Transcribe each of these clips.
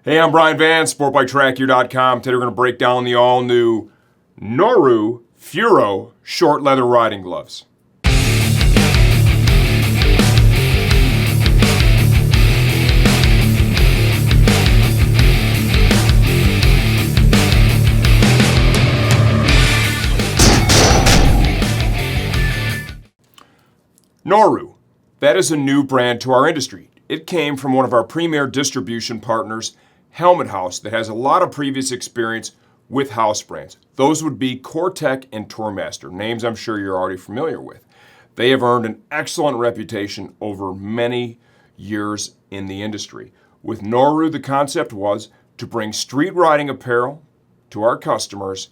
Hey, I'm Brian Van, sportbiketrackgear.com. Today we're going to break down the all-new Noru Furo short leather riding gloves. Noru, that is a new brand to our industry. It came from one of our premier distribution partners, Helmet House, that has a lot of previous experience with house brands. Those would be Cortec and Tourmaster, names I'm sure you're already familiar with. They have earned an excellent reputation over many years in the industry. With Noru, the concept was to bring street riding apparel to our customers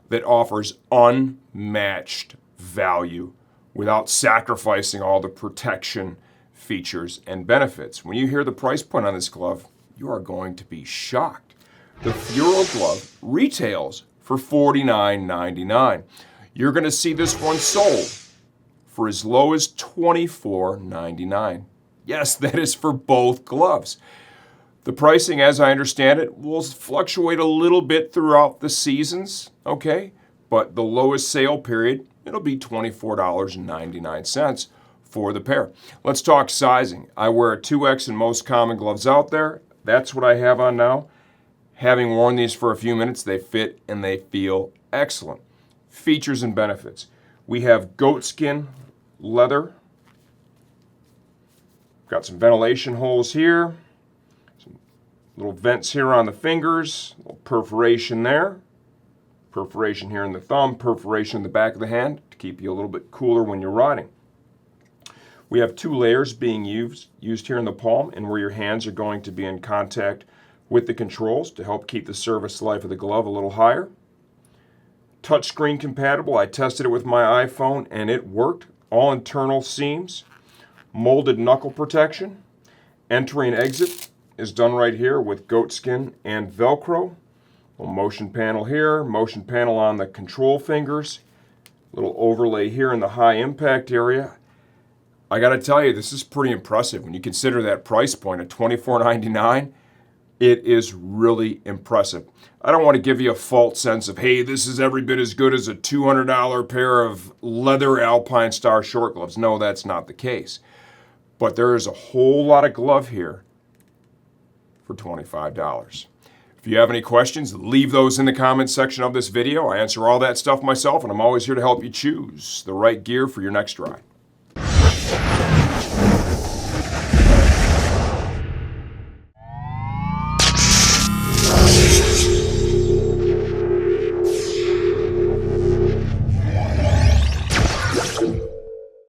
that offers unmatched value without sacrificing all the protection, features, and benefits. When you hear the price point on this glove, you are going to be shocked. The Furo glove retails for $49.99. You're going to see this one sold for as low as $24.99. Yes, that is for both gloves. The pricing, as I understand it, will fluctuate a little bit throughout the seasons, okay? But the lowest sale period, it'll be $24.99 for the pair. Let's talk sizing. I wear a 2X in most common gloves out there. That's what I have on now. Having worn these for a few minutes, they fit and they feel excellent. Features and benefits. We have goatskin leather. Got some ventilation holes here. Some little vents here on the fingers. A little perforation there. Perforation here in the thumb. Perforation in the back of the hand to keep you a little bit cooler when you're riding. We have two layers being used here in the palm and where your hands are going to be in contact with the controls to help keep the service life of the glove a little higher. Touchscreen compatible. I tested it with my iPhone and it worked. All internal seams. Molded knuckle protection. Entry and exit is done right here with goatskin and Velcro. Little motion panel here, motion panel on the control fingers. Little overlay here in the high impact area. I got to tell you, this is pretty impressive. When you consider that price point at $24.99, it is really impressive. I don't want to give you a false sense of, hey, this is every bit as good as a $200 pair of leather Alpine Star short gloves. No, that's not the case. But there is a whole lot of glove here for $25. If you have any questions, leave those in the comments section of this video. I answer all that stuff myself, and I'm always here to help you choose the right gear for your next ride.